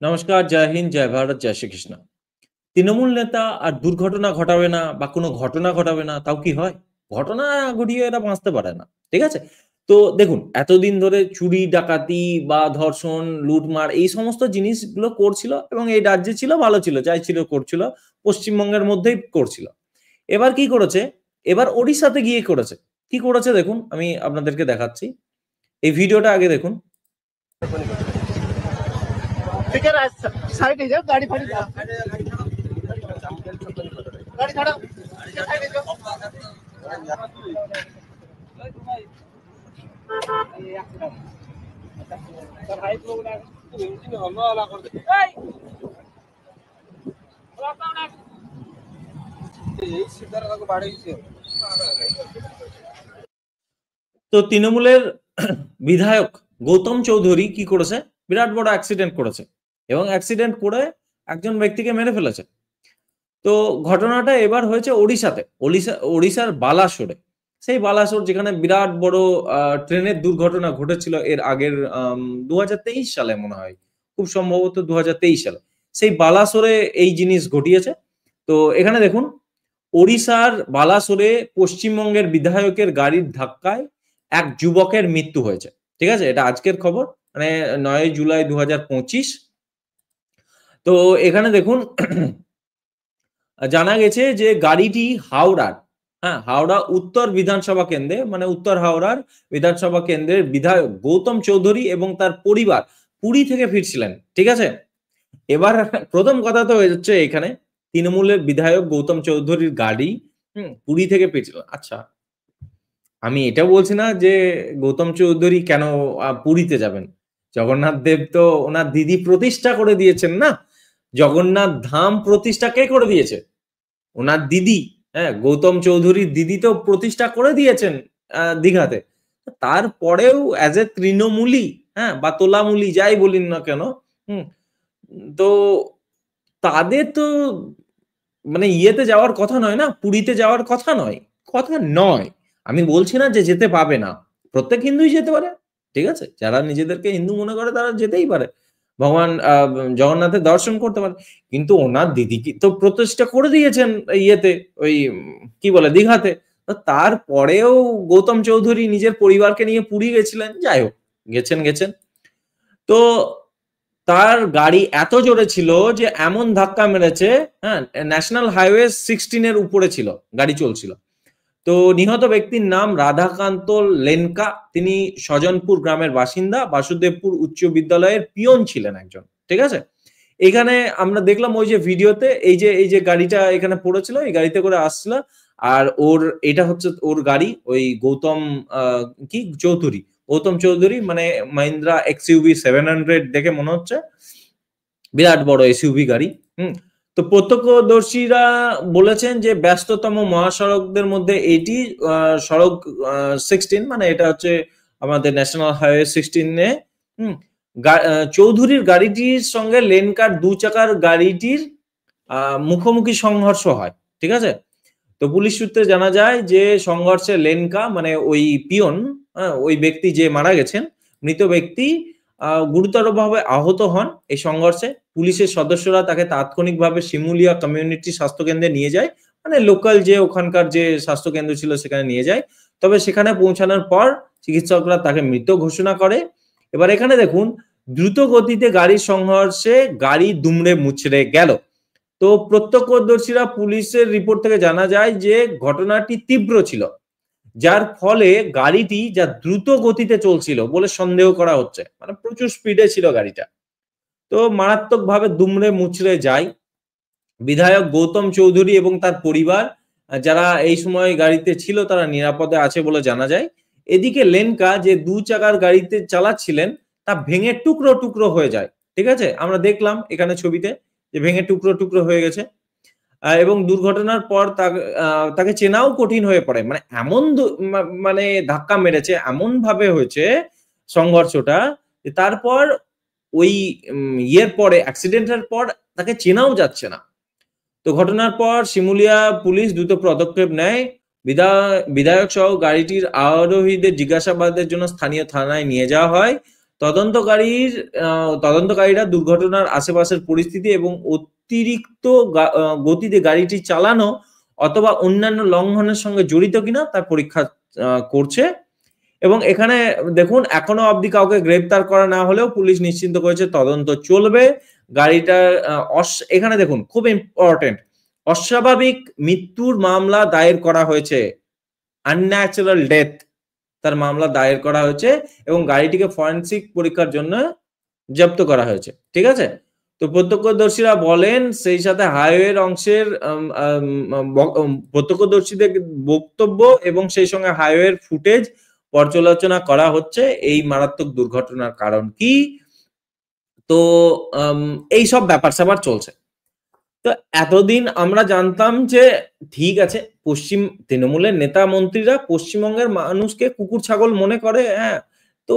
নমস্কার, জয় হিন্দ, জয় ভারত, জয় শ্রীকৃষ্ণ। তৃণমূল নেতা আর দুর্ঘটনা ঘটাবে না বা কোনো ঘটনা ঘটাবে না তাও কি হয়? ঘটনা ঘটিয়ে এরা বাঁচতে পারে না। ঠিক আছে? তো দেখুন এতদিন ধরে চুরি, ডাকাতি বা ধর্ষণ, লুটমার এই সমস্ত জিনিসগুলো করছিল এবং এই রাজ্যে ছিল ভালো ছিল। যাই ছিল করছিল। পশ্চিমবঙ্গের মধ্যেই করছিল। এবার কি করেছে? এবার ওড়িশাতে গিয়ে করেছে। কি করেছে দেখুন, আমি আপনাদেরকে দেখাচ্ছি। এই ভিডিওটা আগে দেখুন। ठीक है साइड जाओ गाड़ी फाड़ी गाड़ी खड़ा साइड जाओ सर हाई लोग ना हम वाला कर दे এই সিদ্ধার কাকে বাড়িয়েছে তো তৃণমূলের বিধায়ক গৌতম চৌধুরী কি করেছে? বিরাট বড় অ্যাক্সিডেন্ট করেছে এবং অ্যাক্সিডেন্ট করে একজন ব্যক্তিকে মেরে ফেলেছে। তো ঘটনাটা এবার হয়েছে ওড়িশাতে, ওড়িশার বালাসোরে। সেই বালাসোর যেখানে বিরাট বড় ট্রেনের দুর্ঘটনা ঘটেছিল এর আগের 2023 সালে মনে হয়, খুব সম্ভবত 2023 সালে সেই বালাসোরে এই জিনিস ঘটিয়েছে। তো এখানে দেখুন, ওড়িশার বালাসোরে পশ্চিমবঙ্গের বিধায়কের গাড়ির ধাক্কায় এক যুবকের মৃত্যু হয়েছে। ঠিক আছে? এটা আজকের খবর, মানে 9 জুলাই 2025। তো এখানে দেখুন জানা গেছে যে গাড়িটি হাওড়ার, হ্যাঁ, হাওড়া উত্তর বিধানসভা কেন্দ্রে, মানে উত্তর হাওড়ার বিধানসভা কেন্দ্রের বিধায়ক গৌতম চৌধুরী এবং তার পরিবার পুরী থেকে ফিরছিলেন। ঠিক আছে? এবার প্রথম কথা তো হচ্ছে এখানে তৃণমূলের বিধায়ক গৌতম চৌধুরীর গাড়ি পুরী থেকে ফিরছিল। আচ্ছা, আমি এটা বলছি না যে গৌতম চৌধুরী কেন পুরীতে যাবেন। জগন্নাথ দেব তো ওনার দিদি প্রতিষ্ঠা করে দিয়েছেন না। জগন্নাথ ধাম প্রতিষ্ঠা কে করে দিয়েছে? ওনার দিদি। হ্যাঁ, গৌতম চৌধুরীর দিদি তো প্রতিষ্ঠা করে দিয়েছেন দীঘাতে। তারপরেও অ্যাজ এ তৃণমূলী, হ্যাঁ, বা তোলামূলী যাই বলিন না কেন, হুম, তো তাদের তো মানে ইয়েতে যাওয়ার কথা নয় না, পুরীতে যাওয়ার কথা নয়, কথা নয়। আমি বলছি না যে যেতে পাবে না, প্রত্যেক হিন্দুই যেতে পারে। ঠিক আছে? যারা নিজেদেরকে হিন্দু মনে করে তারা যেতেই পারে, ভগবান জগন্নাথের দর্শন করতে পারে। কিন্তু ওনার দিদি কি তো প্রতিষ্ঠা করে দিয়েছেন ইয়েতে, ওই কি বলে দীঘাতে। তো তারপরেও গৌতম চৌধুরী নিজের পরিবারকে নিয়ে পুরী গেছিলেন। যাই হোক, গেছেন। তো তার গাড়ি এত জোরে ছিল যে এমন ধাক্কা মেরেছে, হ্যাঁ, ন্যাশনাল হাইওয়ে 16 এর উপরে ছিল, গাড়ি চলছিল। তো নিহত ব্যক্তির নাম রাধাকান্ত লেনকা। তিনি স্বজনপুর গ্রামের বাসিন্দা, বাসুদেবপুর উচ্চ বিদ্যালয়ের পিয়ন ছিলেন একজন। ঠিক আছে? এখানে আমরা দেখলাম ওই যে ভিডিওতে এই যে গাড়িটা এখানে পড়েছিল, এই গাড়িতে করে আসছিল। আর ওর এটা হচ্ছে ওর গাড়ি, ওই গৌতম কি চৌধুরী, গৌতম চৌধুরী মানে মাহিন্দ্রা এক্সইউভি 700 দেখে মনে হচ্ছে, বিরাট বড় এসইউভি গাড়ি। তো প্রত্যক্ষদর্শীরা বলেছেন যে ব্যস্ততম মহাসড়কদের মধ্যে এটি সড়ক 16, মানে এটা হচ্ছে আমাদের ন্যাশনাল হাইওয়ে 16 এ চৌধুরীর গাড়িটির সঙ্গে লেনকার দু চাকার গাড়িটির মুখোমুখি সংঘর্ষ হয়। ঠিক আছে? তো পুলিশ সূত্রে জানা যায় যে সংঘর্ষে লেনকা মানে ওই পিয়ন, ওই ব্যক্তি যে মারা গেছেন, মৃত ব্যক্তি গুরুতরভাবে আহত হন এই সংঘর্ষে। পুলিশের সদস্যরা তাকে তাৎক্ষণিকভাবে শিমুলিয়া কমিউনিটি স্বাস্থ্যকেন্দ্রে নিয়ে যায়, মানে লোকাল যে ওখানকার যে স্বাস্থ্যকেন্দ্র ছিল সেখানে নিয়ে যায়। তবে সেখানে পৌঁছানোর পর চিকিৎসকরা তাকে মৃত ঘোষণা করে। এবার এখানে দেখুন, দ্রুত গতিতে গাড়ির সংঘর্ষে গাড়ি দুমড়ে মুচড়ে গেল। তো প্রত্যক্ষদর্শীরা পুলিশের রিপোর্ট থেকে জানা যায় যে ঘটনাটি তীব্র ছিল, যার ফলে গাড়িটি যা দ্রুত গতিতে চলছিল বলে সন্দেহ করা হচ্ছে, মানে প্রচুর স্পিডে ছিল গাড়িটা। তো মারাত্মকভাবে দুমড়ে মুচড়ে যায়। বিধায়ক গৌতম চৌধুরী এবং তার পরিবার যারা এই সময় গাড়িতে ছিল তারা নিরাপদে আছে বলে জানা যায়। এদিকে লেনকা যে দু চাকার গাড়িতে চালাচ্ছিলেন তা ভেঙে টুকরো টুকরো হয়ে যায়। ঠিক আছে? আমরা দেখলাম এখানে ছবিতে যে ভেঙে টুকরো টুকরো হয়ে গেছে। এবং দুর্ঘটনার পর তাকে চেনাও কঠিন হয়ে পড়ে। মানে এমন মানে ধাক্কা মেরেছে, এমন ভাবে হয়েছে সংঘর্ষটা যে তারপর ওই ইয়ের পরে, অ্যাক্সিডেন্টের পর তাকে চেনাও যাচ্ছে না। তো ঘটনার পর শিমুলিয়া পুলিশ দ্রুত পদক্ষেপ নেয়। বিধায়ক সহ গাড়িটির আরোহীদের জিজ্ঞাসাবাদের জন্য স্থানীয় থানায় নিয়ে যাওয়া হয়। তদন্তকারীরা দুর্ঘটনার আশেপাশের পরিস্থিতি এবং অতিরিক্ত গতিতে গাড়িটি চালানো অথবা অন্যান্য লঙ্ঘনের সঙ্গে জড়িত কিনা তার পরীক্ষা করছে। এবং এখানে দেখুন এখনো অবধি কাউকে গ্রেপ্তার করা না হলেও পুলিশ নিশ্চিন্ত করেছে তদন্ত চলবে। গাড়িটার এখানে দেখুন খুব ইম্পর্টেন্ট, অস্বাভাবিক মৃত্যুর মামলা দায়ের করা হয়েছে, আনন্যাচারাল ডেথ তার মামলা দায়ের করা হয়েছে এবং গাড়িটিকে ফরেনসিক পরীক্ষার জন্য জব্দ করা হয়েছে। ঠিক আছে, তো প্রত্যক্ষদর্শীরা বলেন সেই সাথে হাইওয়ের অংশের প্রত্যক্ষদর্শীদের বক্তব্য এবং সেই সঙ্গে হাইওয়ের ফুটেজ পর্যালোচনা করা হচ্ছে এই মারাত্মক দুর্ঘটনার কারণ কি। তো এই সব ব্যাপার স্যাপার চলছে। তো এতদিন আমরা জানতাম যে ঠিক আছে পশ্চিম তৃণমূলের নেতা মন্ত্রীরা পশ্চিমবঙ্গের মানুষকে কুকুর ছাগল মনে করে, হ্যাঁ, তো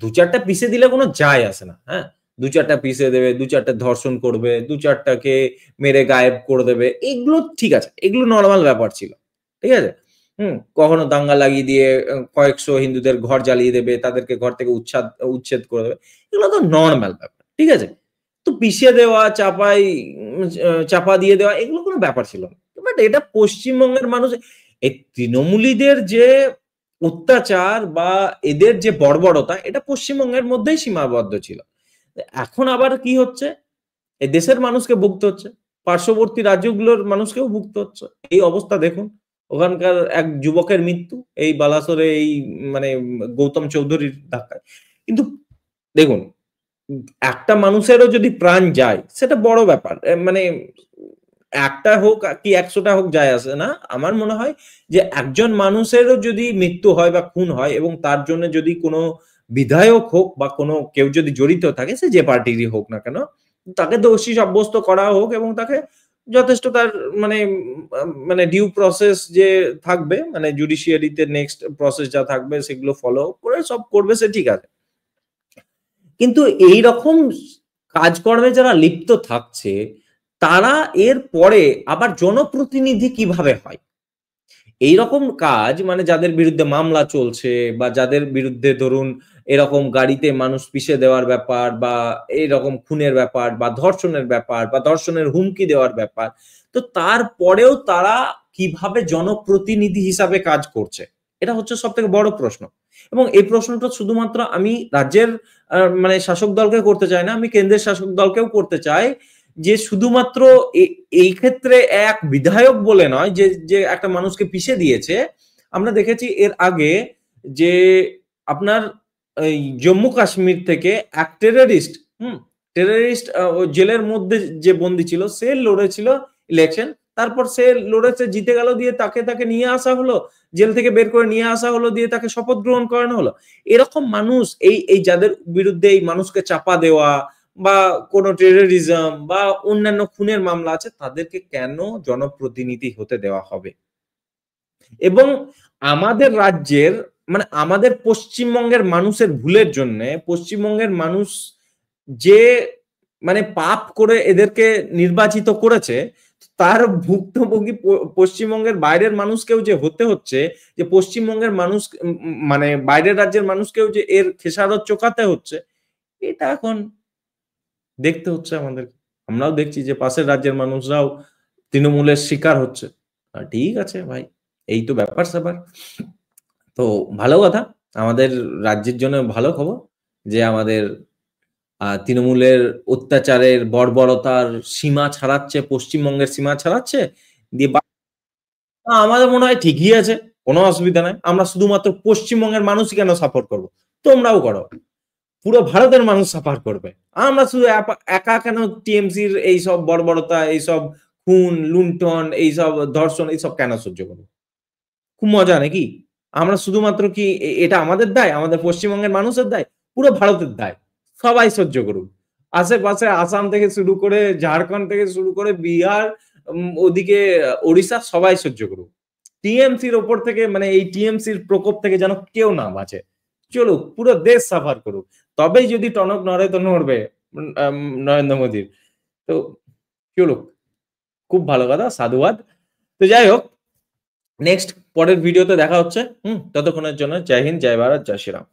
দু চারটা পিষে দিলে কোনো যায় আসে না, হ্যাঁ, দু চারটা পিষে দেবে, দু চারটা ধর্ষণ করবে, দু চারটাকে মেরে গায়েব করে দেবে, এগুলো ঠিক আছে, এগুলো নর্মাল ব্যাপার ছিল। ঠিক আছে, কখনো দাঙ্গা লাগিয়ে দিয়ে কয়েকশো হিন্দুদের ঘর জ্বালিয়ে দেবে, তাদেরকে ঘর থেকে উচ্ছেদ করে দেবে, এগুলো তো নর্মাল ব্যাপার। ঠিক আছে, তো পিষে দেওয়া, চাপা দিয়ে দেওয়া, এগুলো কোনো ব্যাপার ছিল না। বাট এটা পশ্চিমবঙ্গের মানুষ, এই তৃণমূলীদের যে অত্যাচার বা এদের যে বর্বরতা, এটা পশ্চিমবঙ্গের মধ্যেই সীমাবদ্ধ ছিল। এখন আবার কি হচ্ছে, এই দেশের মানুষকে ভুগতে হচ্ছে, পার্শ্ববর্তী রাজ্যগুলোর মানুষকেও ভুগতে হচ্ছে। এই অবস্থা দেখুন, ওখানকার এক যুবকের মৃত্যু এই বালাসোরে, এই মানে গৌতম চৌধুরীর ধাক্কায়। কিন্তু দেখুন, একটা মানুষেরও যদি প্রাণ যায় সেটা বড় ব্যাপার, মানে একটা হোক কি 100টা হোক যায় আসে না। আমার মনে হয় যে একজন মানুষেরও যদি মৃত্যু হয় বা খুন হয় এবং তার জন্য যদি কোনো বিধায়ক হোক বা কোনো কেউ যদি জড়িত থাকে, সে যে পার্টিরই হোক না কেন, তাকে দোষী সাব্যস্ত করা হোক এবং তাকে যথেষ্ট তার মানে মানে ডিউ প্রসেস যে থাকবে, মানে জুডিশিয়ারিতে নেক্সট প্রসেস যা থাকবে সেগুলো ফলো করে সব করবে, সে ঠিক আছে। কিন্তু এই রকম কাজকর্মে যারা লিপ্ত থাকছে তারা এর পরে আবার জনপ্রতিনিধি কিভাবে হয়? এই রকম কাজ, মানে যাদের বিরুদ্ধে মামলা চলছে বা যাদের বিরুদ্ধে ধরুন এরকম গাড়িতে মানুষ পিষে দেওয়ার ব্যাপার বা এইরকম খুনের ব্যাপার বা ধর্ষণের ব্যাপার বা ধর্ষণের হুমকি দেওয়ার ব্যাপার, তো তারপরেও তারা কিভাবে জনপ্রতিনিধি হিসাবে কাজ করছে, এটা হচ্ছে সব থেকে বড় প্রশ্ন। এবং এই প্রশ্নটা শুধুমাত্র আমি রাজ্যের মানে শাসক দলকে করতে চাই না, আমি কেন্দ্রের শাসক দলকেও করতে চাই, যে শুধুমাত্র এই ক্ষেত্রে এক বিধায়ক বলে নয় যে যে একটা মানুষকে পিষে দিয়েছে। আমরা দেখেছি এর আগে যে আপনার এই জম্মু কাশ্মীর থেকে এক টেররিস্ট জেলের মধ্যে যে বন্দী ছিল, সে লড়েছিল ইলেকশন, তারপর সে লড়েছে, জিতে গেল, দিয়ে তাকে নিয়ে আসা হলো, জেল থেকে বের করে নিয়ে আসা হলো, দিয়ে তাকে শপথ গ্রহণ করানো হলো। এরকম মানুষ, এই যাদের বিরুদ্ধে এই মানুষকে চাপা দেওয়া বা কোনো টেররিজম বা অন্যান্য খুনের মামলা আছে, তাদেরকে কেন জনপ্রতিনিধি হতে দেওয়া হবে? এবং আমাদের রাজ্যের, মানে আমাদের পশ্চিমবঙ্গের মানুষের ভুলের জন্য পশ্চিমবঙ্গের মানুষ যে মানে পাপ করে এদেরকে নির্বাচিত করেছে, তার ভুক্তভোগী পশ্চিমবঙ্গের বাইরের মানুষকেও যে হতে হচ্ছে, যে পশ্চিমবঙ্গের মানুষ মানে বাইরের রাজ্যের মানুষকেও যে এর খেসারত চোকাতে হচ্ছে, এটা এখন দেখতে হচ্ছে আমাদের। আমরাও দেখছি যে পাশের রাজ্যের মানুষরাও তৃণমূলের শিকার হচ্ছে। ঠিক আছে ভাই, এই তো ব্যাপার স্যাপার। তো ভালো কথা, আমাদের রাজ্যের জন্য ভালো খবর যে আমাদের তৃণমূলের অত্যাচারের বর্বরতার সীমা ছাড়াচ্ছে, পশ্চিমবঙ্গের সীমা ছাড়াচ্ছে, দিয়ে আমাদের মনে হয় ঠিকই আছে, কোনো অসুবিধা নাই। আমরা শুধুমাত্র পশ্চিমবঙ্গের মানুষই কেন সাপোর্ট করবো? তোমরাও করো, পুরো ভারতের মানুষ সাফার করবে। আমরা শুধু একা কেন টিএমসির এইসব বর্বরতা, এইসব খুন লুণ্ঠন, এইসব ধর্ষণ, এইসব কেন সহ্য করবো? খুব মজা নাকি? আমরা শুধুমাত্র কি এটা আমাদের দায়, আমাদের পশ্চিমবঙ্গের মানুষের দায়? পুরো ভারতের দায়। সবাই সহ্য করুক। আশেপাশে আসাম থেকে শুরু করে ঝাড়খণ্ড থেকে শুরু করে বিহার, ওদিকে ওড়িশা, সবাই সহ্য করুক। টিএমসির ওপর থেকে, মানে এই টিএমসির প্রকোপ থেকে যেন কেউ না বাঁচে। চলুক, পুরো দেশ সাফার করুক। তবেই যদি টনক নড়ে তো নড়বে নরেন্দ্র মোদীর। তো চলুক, খুব ভালো কথা, সাধুবাদ। তো যাই হোক, নেক্সট পরের ভিডিওতে দেখা হচ্ছে। ততক্ষণের জন্য জয় হিন্দ, জয় ভারত, জয় শ্রীরাম।